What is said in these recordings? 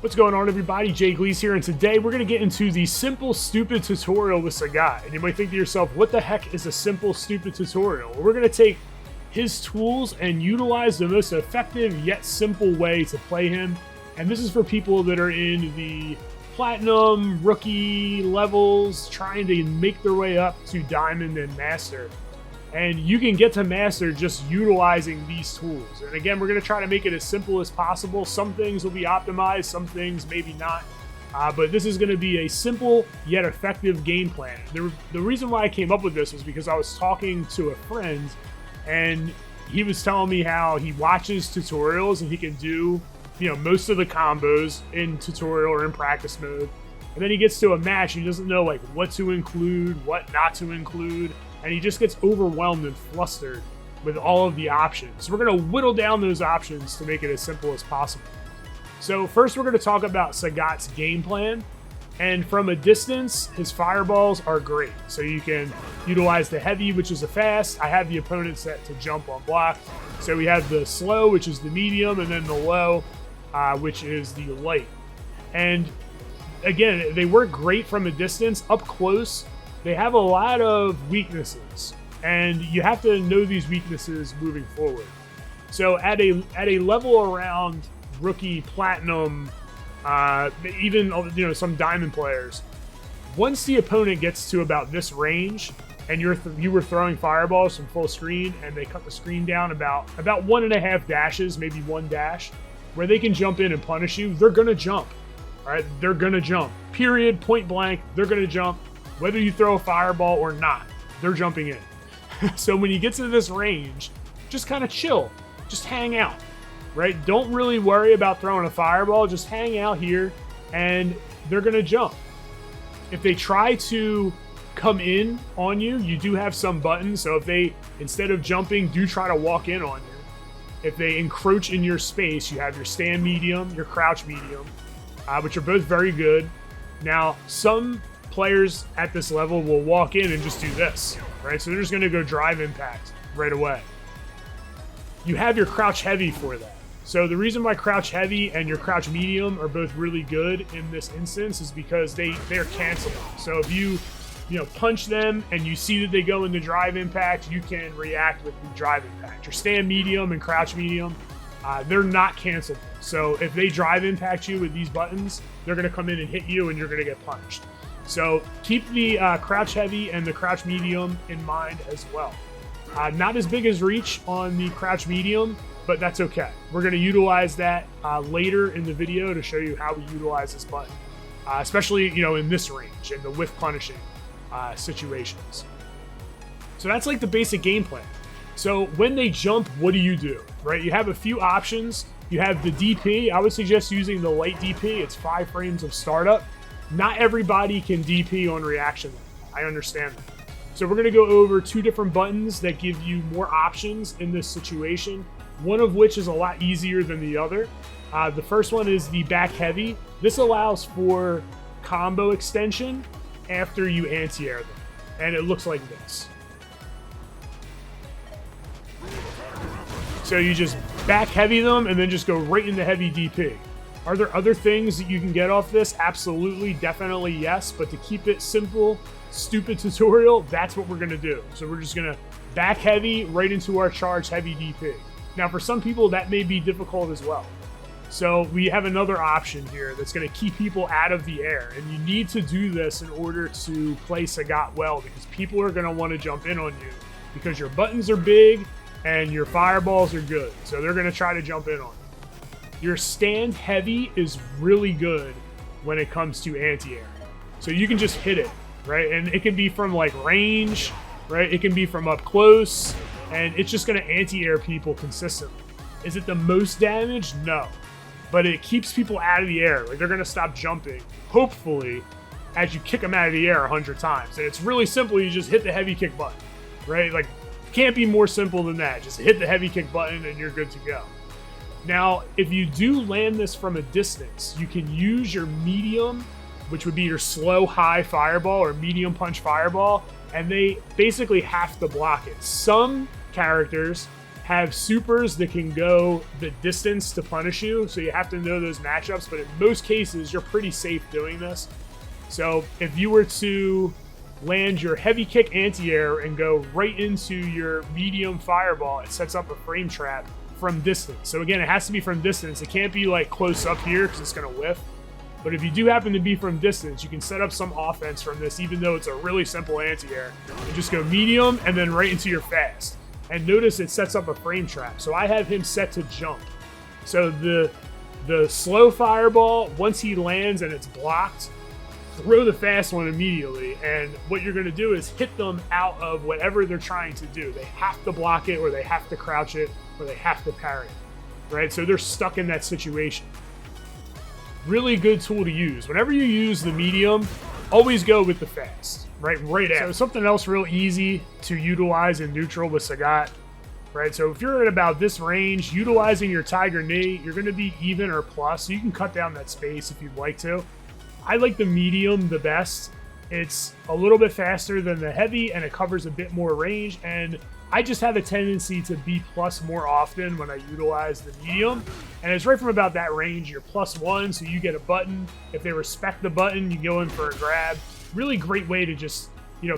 What's going on, everybody? Gleez here, and today we're going to get into the simple stupid tutorial with Sagat. And you might think to yourself, what the heck is a simple stupid tutorial? Well, we're going to take his tools and utilize the most effective yet simple way to play him. And this is for people that are in the platinum, rookie levels, trying to make their way up to diamond and master. And you can get to master just utilizing these tools. And again, we're going to try to make it as simple as possible. Some things will be optimized, some things maybe not. But this is going to be a simple yet effective game plan. The reason why I came up with this was because I was talking to a friend and he was telling me how he watches tutorials and he can do, most of the combos in tutorial or in practice mode. And then he gets to a match and he doesn't know like what to include, what not to include. And he just gets overwhelmed and flustered with all of the options. So we're going to whittle down those options to make it as simple as possible. So first we're going to talk about Sagat's game plan. And from a distance, his fireballs are great. So you can utilize the heavy, which is a fast. I have the opponent set to jump on block. So we have the slow, which is the medium, and then the low, which is the light. And again, they work great from a distance. Up close, they have a lot of weaknesses, and you have to know these weaknesses moving forward. So at a level around rookie, platinum, even some diamond players, once the opponent gets to about this range, and you were throwing fireballs from full screen, and they cut the screen down about 1.5 dashes, maybe 1 dash, where they can jump in and punish you, they're gonna jump. All right, they're gonna jump. Period. Point blank. They're gonna jump. Whether you throw a fireball or not, they're jumping in. So when you get to this range, just kind of chill. Just hang out, right? Don't really worry about throwing a fireball. Just hang out here, and they're going to jump. If they try to come in on you, you do have some buttons. So if they, instead of jumping, do try to walk in on you. If they encroach in your space, you have your stand medium, your crouch medium, which are both very good. Now, some players at this level will walk in and just do this, right? So they're just going to go drive impact right away. You have your crouch heavy for that. So the reason why crouch heavy and your crouch medium are both really good in this instance is because they're cancelable. So if you punch them and you see that they go into drive impact, you can react with the drive impact. Your stand medium and crouch medium, they're not cancelable. So if they drive impact you with these buttons, they're going to come in and hit you and you're going to get punched. So keep the crouch heavy and the crouch medium in mind as well. Not as big as reach on the crouch medium, but that's okay. We're going to utilize that later in the video to show you how we utilize this button, especially in this range and the whiff punishing situations. So that's like the basic game plan. So when they jump, what do? Right? You have a few options. You have the DP. I would suggest using the light DP. It's 5 frames of startup. Not everybody can DP on reaction. I understand that. So we're going to go over 2 different buttons that give you more options in this situation, one of which is a lot easier than the other. The first one is the back heavy. This allows for combo extension after you anti-air them. And it looks like this. So you just back heavy them and then just go right into heavy DP. Are there other things that you can get off this? Absolutely, definitely yes. But to keep it simple, stupid tutorial, that's what we're going to do. So we're just going to back heavy right into our charge heavy DP. Now, for some people, that may be difficult as well. So we have another option here that's going to keep people out of the air. And you need to do this in order to play Sagat well, because people are going to want to jump in on you because your buttons are big and your fireballs are good. So they're going to try to jump in on you. Your stand heavy is really good when it comes to anti-air. So you can just hit it, right? And it can be from like range, right? It can be from up close, and it's just going to anti-air people consistently. Is it the most damage? No. But it keeps people out of the air. Like, they're going to stop jumping, hopefully, as you kick them out of the air 100 times. And it's really simple. You just hit the heavy kick button, right? Like, can't be more simple than that. Just hit the heavy kick button and you're good to go. Now, if you do land this from a distance, you can use your medium, which would be your slow high fireball or medium punch fireball, and they basically have to block it. Some characters have supers that can go the distance to punish you, so you have to know those matchups, but in most cases, you're pretty safe doing this. So if you were to land your heavy kick anti-air and go right into your medium fireball, it sets up a frame trap from distance. So again, it has to be from distance. It can't be like close up here because it's going to whiff. But if you do happen to be from distance, you can set up some offense from this, even though it's a really simple anti-air. You just go medium and then right into your fast. And notice it sets up a frame trap. So I have him set to jump. So the slow fireball, once he lands and it's blocked, throw the fast one immediately. And what you're going to do is hit them out of whatever they're trying to do. They have to block it, or they have to crouch it, or they have to parry it, right? So they're stuck in that situation. Really good tool to use. Whenever you use the medium, always go with the fast, right out. So something else real easy to utilize in neutral with Sagat, right? So if you're at about this range, utilizing your Tiger Knee, you're going to be even or plus, so you can cut down that space if you'd like to. I like the medium the best. It's a little bit faster than the heavy, and it covers a bit more range, and I just have a tendency to be plus more often when I utilize the medium. And it's right from about that range. You're +1, so you get a button. If they respect the button, you go in for a grab. Really great way to just,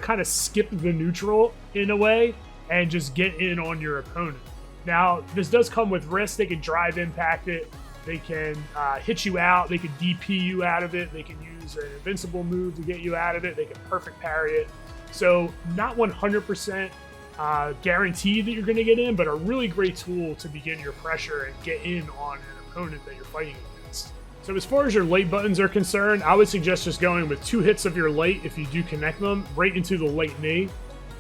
kind of skip the neutral in a way and just get in on your opponent. Now, this does come with risk. They can drive impact it. They can hit you out. They can DP you out of it. They can use an invincible move to get you out of it. They can perfect parry it. So not 100% guaranteed that you're going to get in, but a really great tool to begin your pressure and get in on an opponent that you're fighting against. So as far as your light buttons are concerned, I would suggest just going with 2 hits of your light, if you do connect them, right into the light knee.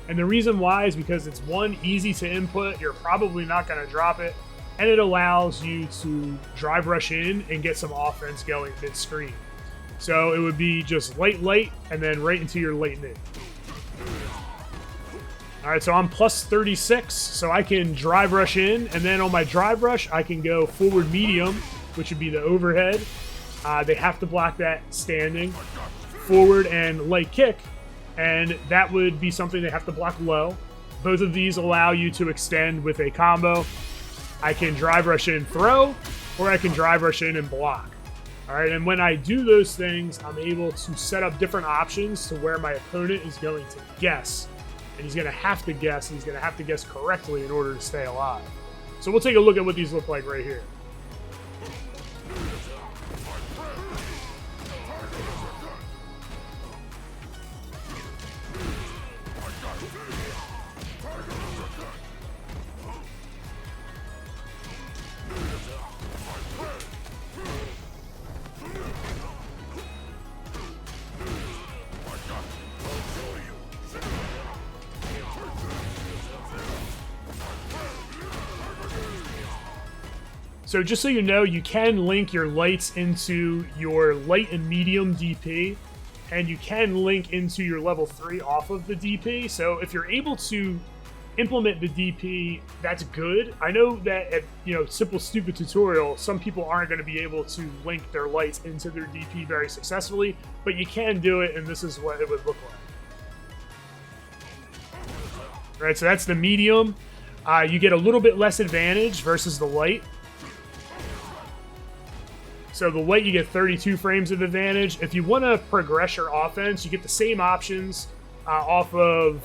And the reason why is because it's, one, easy to input, you're probably not going to drop it, and it allows you to drive rush in and get some offense going mid-screen. So it would be just light, and then right into your light knee. All right, so I'm +36, so I can drive rush in, and then on my drive rush, I can go forward medium, which would be the overhead. They have to block that standing. Forward and light kick, and that would be something they have to block low. Both of these allow you to extend with a combo. I can drive rush in throw, or I can drive rush in and block. All right, and when I do those things, I'm able to set up different options to where my opponent is going to guess. And he's going to have to guess, and he's going to have to guess correctly in order to stay alive. So we'll take a look at what these look like right here. So just so you know, you can link your lights into your light and medium DP, and you can link into your level 3 off of the DP. So if you're able to implement the DP, that's good. I know that at simple stupid tutorial, some people aren't going to be able to link their lights into their DP very successfully, but you can do it, and this is what it would look like. All right, so that's the medium. You get a little bit less advantage versus the light. So the light, you get 32 frames of advantage. If you want to progress your offense, you get the same options off of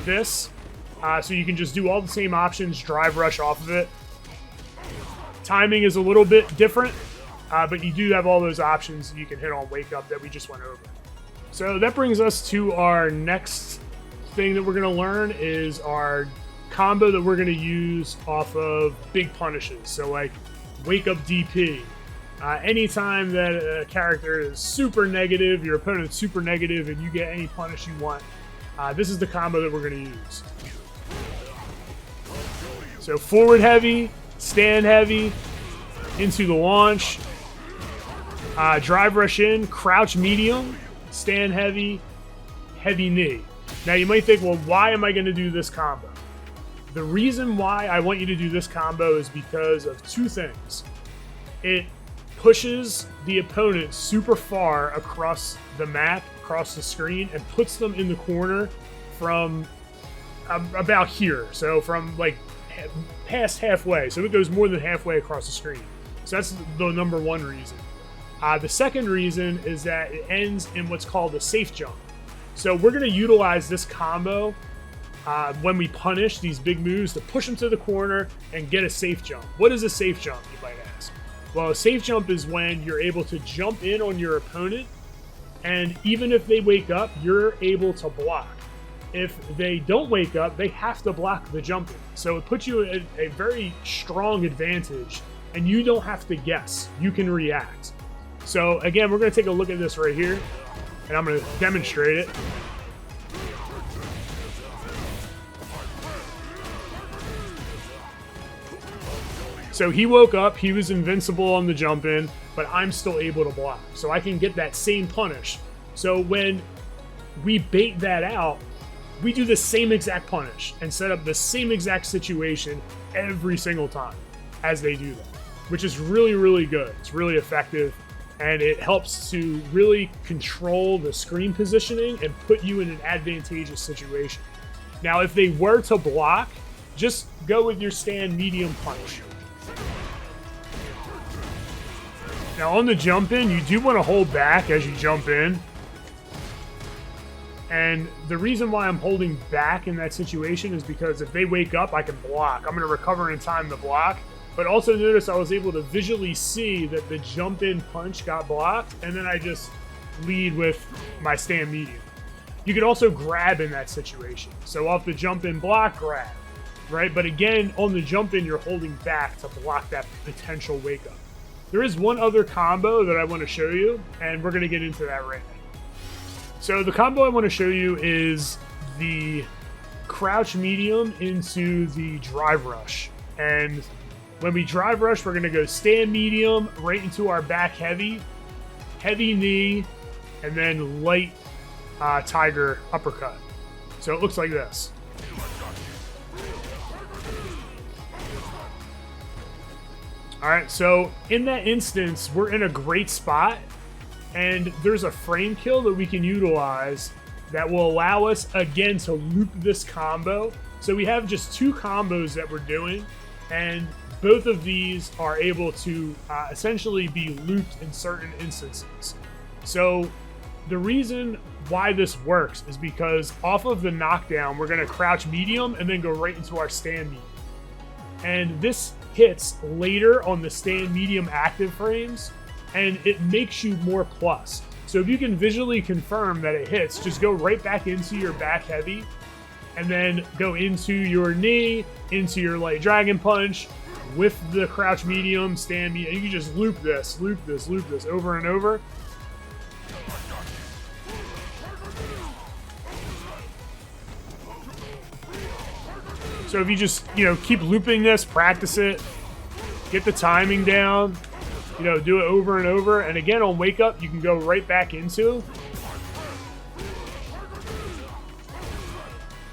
this. So you can just do all the same options, drive rush off of it. Timing is a little bit different, but you do have all those options you can hit on wake up that we just went over. So that brings us to our next thing that we're going to learn is our combo that we're going to use off of big punishes. So like wake up DP. Anytime that a character is super negative, your opponent's super negative, and you get any punish you want, this is the combo that we're going to use. So forward heavy, stand heavy, into the launch, drive rush in, crouch medium, stand heavy, heavy knee. Now you might think, well, why am I going to do this combo? The reason why I want you to do this combo is because of 2 things. It pushes the opponent super far across the map, across the screen, and puts them in the corner from about here. So from like past halfway, so it goes more than halfway across the screen. So that's the number one reason. The second reason is that it ends in what's called a safe jump. So we're going to utilize this combo when we punish these big moves to push them to the corner and get a safe jump. What is a safe jump, you might ask? Well, a safe jump is when you're able to jump in on your opponent, and even if they wake up, you're able to block. If they don't wake up, they have to block the jumping. So it puts you at a very strong advantage, and you don't have to guess. You can react. So again, we're going to take a look at this right here, and I'm going to demonstrate it. So he woke up, he was invincible on the jump in, but I'm still able to block. So I can get that same punish. So when we bait that out, we do the same exact punish and set up the same exact situation every single time as they do that, which is really, really good. It's really effective, and it helps to really control the screen positioning and put you in an advantageous situation. Now, if they were to block, just go with your stand medium punch. Now on the jump in, you do want to hold back as you jump in. And the reason why I'm holding back in that situation is because if they wake up, I can block. I'm going to recover in time to block. But also notice I was able to visually see that the jump in punch got blocked, and then I just lead with my stand medium. You could also grab in that situation. So off the jump in block, grab, right? But again, on the jump in, you're holding back to block that potential wake up. There is one other combo that I want to show you, and we're going to get into that right now. So the combo I want to show you is the crouch medium into the drive rush. And when we drive rush, we're going to go stand medium right into our back heavy, heavy knee, and then light tiger uppercut. So it looks like this. All right, so in that instance, we're in a great spot, and there's a frame kill that we can utilize that will allow us, again, to loop this combo. So we have just two combos that we're doing, and both of these are able to essentially be looped in certain instances. So the reason why this works is because off of the knockdown, we're going to crouch medium and then go right into our stand medium. And this hits later on the stand medium active frames, and it makes you more plus. So if you can visually confirm that it hits, just go right back into your back heavy, and then go into your knee, into your light dragon punch, with the crouch medium, stand medium. You can just loop this over and over. So if you just, keep looping this, practice it, get the timing down, do it over and over. And again, on wake up, you can go right back into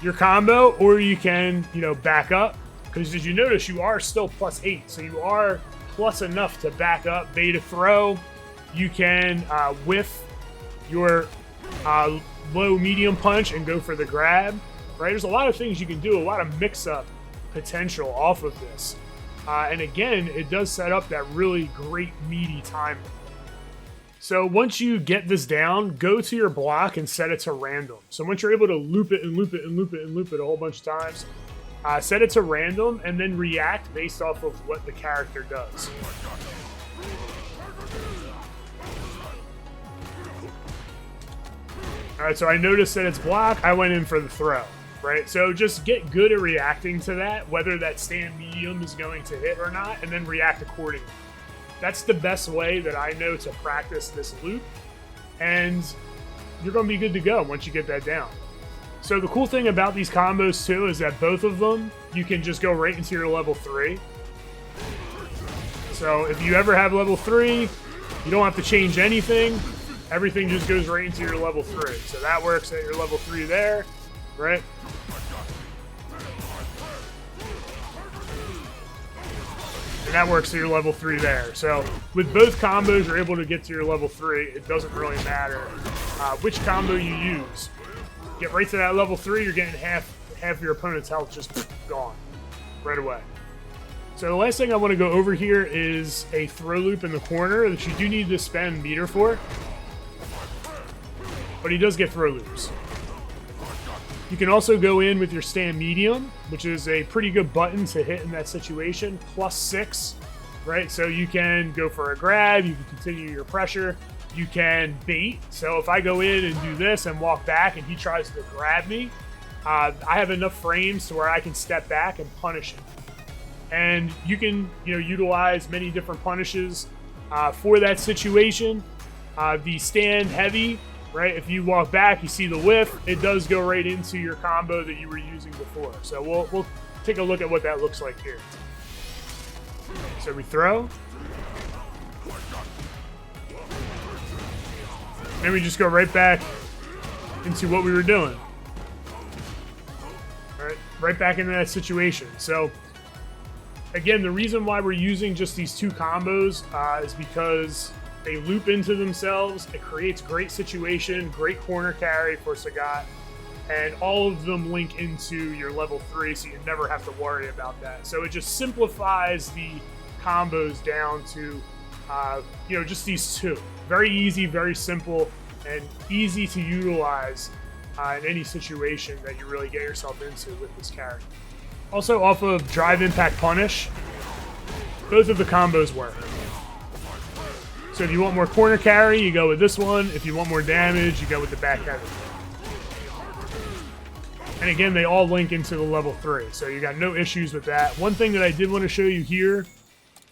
your combo, or you can, back up. Because as you notice, you are still +8. So you are plus enough to back up, beta throw. You can whiff your low medium punch and go for the grab. Right? There's a lot of things you can do, a lot of mix-up potential off of this. And again, it does set up that really great meaty timing. So once you get this down, go to your block and set it to random. So once you're able to loop it and loop it and loop it and loop it a whole bunch of times, set it to random and then react based off of what the character does. All right, so I noticed that it's block. I went in for the throw. Right, so just get good at reacting to that, whether that stand medium is going to hit or not, and then react accordingly. That's the best way that I know to practice this loop, and you're going to be good to go once you get that down. So the cool thing about these combos too is that both of them, you can just go right into your level 3. So if you ever have level 3, you don't have to change anything. Everything just goes right into your level 3. So that works at your level 3 there. Right? And that works to your level 3 there. So with both combos, you're able to get to your level 3. It doesn't really matter which combo you use. Get right to that level 3, you're getting half your opponent's health just gone. right away. So the last thing I want to go over here is a throw loop in the corner that you do need to spend meter for. But he does get throw loops. You can also go in with your stand medium, which is a pretty good button to hit in that situation, +6, right? So you can go for a grab, you can continue your pressure, you can bait. So if I go in and do this and walk back and he tries to grab me, I have enough frames to where I can step back and punish him. And you can, utilize many different punishes for that situation. The stand heavy, right? If you walk back, you see the whiff, it does go right into your combo that you were using before. So we'll take a look at what that looks like here. So we throw. And we just go right back into what we were doing. All right back into that situation. So again, the reason why we're using just these two combos is because they loop into themselves. It creates great situation, great corner carry for Sagat, and all of them link into your level 3, so you never have to worry about that. So it just simplifies the combos down to, just these two. Very easy, very simple, and easy to utilize in any situation that you really get yourself into with this carry. Also, off of Drive Impact Punish, both of the combos work. So if you want more corner carry, you go with this one. If you want more damage, you go with the back heavy. And again, they all link into the level 3, so you got no issues with that. One thing that I did want to show you here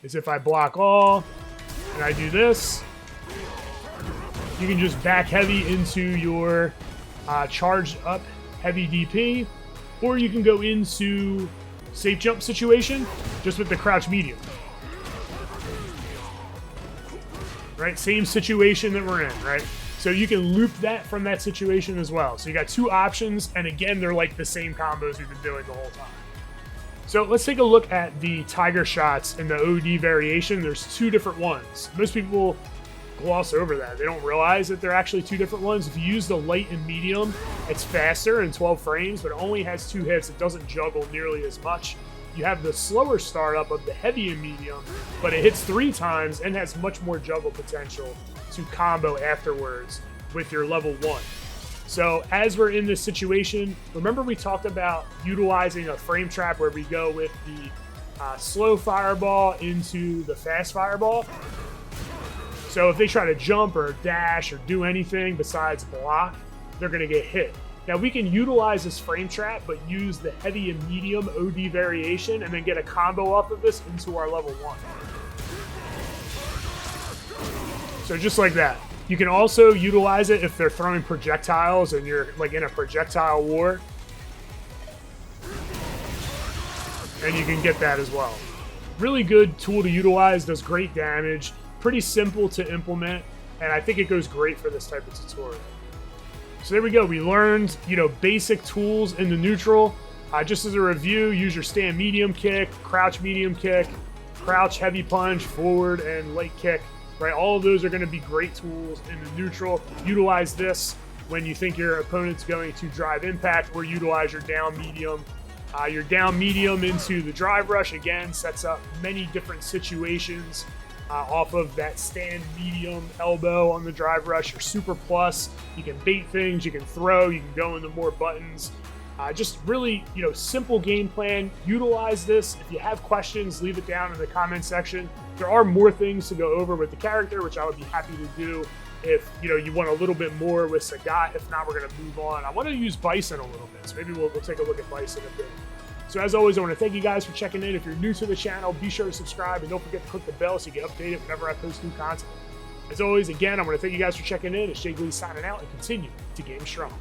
is if I block all and I do this, you can just back heavy into your charged up heavy DP, or you can go into safe jump situation just with the crouch medium. Right, same situation that we're in, right? So you can loop that from that situation as well. So you got two options, and again, they're like the same combos we've been doing the whole time. So let's take a look at the tiger shots in the OD variation. There's two different ones. Most people gloss over that. They don't realize that they're actually two different ones. If you use the light and medium, it's faster in 12 frames, but it only has 2 hits. It doesn't juggle nearly as much. You have the slower startup of the heavy and medium, but it hits 3 times and has much more juggle potential to combo afterwards with your level 1. So as we're in this situation, remember we talked about utilizing a frame trap where we go with the slow fireball into the fast fireball. So if they try to jump or dash or do anything besides block, they're going to get hit. Now we can utilize this frame trap, but use the heavy and medium OD variation and then get a combo off of this into our level 1. So just like that. You can also utilize it if they're throwing projectiles and you're like in a projectile war. And you can get that as well. Really good tool to utilize, does great damage, pretty simple to implement, and I think it goes great for this type of tutorial. So there we go. We learned, basic tools in the neutral. Just as a review, use your stand medium kick, crouch medium kick, crouch heavy punch, forward, and light kick. Right, all of those are going to be great tools in the neutral. Utilize this when you think your opponent's going to drive impact, or utilize your down medium. Your down medium into the drive rush, again, sets up many different situations off of that stand medium elbow on the drive rush. Your super plus, you can bait things, you can throw, you can go into more buttons. Just really, simple game plan. Utilize this. If you have questions, leave it down in the comment section. There are more things to go over with the character, which I would be happy to do if, you want a little bit more with Sagat. If not, we're going to move on. I want to use Bison a little bit, so maybe we'll take a look at Bison a bit. So as always, I want to thank you guys for checking in. If you're new to the channel, be sure to subscribe, and don't forget to click the bell so you get updated whenever I post new content. As always, again, I want to thank you guys for checking in. It's Gleez signing out, and continue to game strong.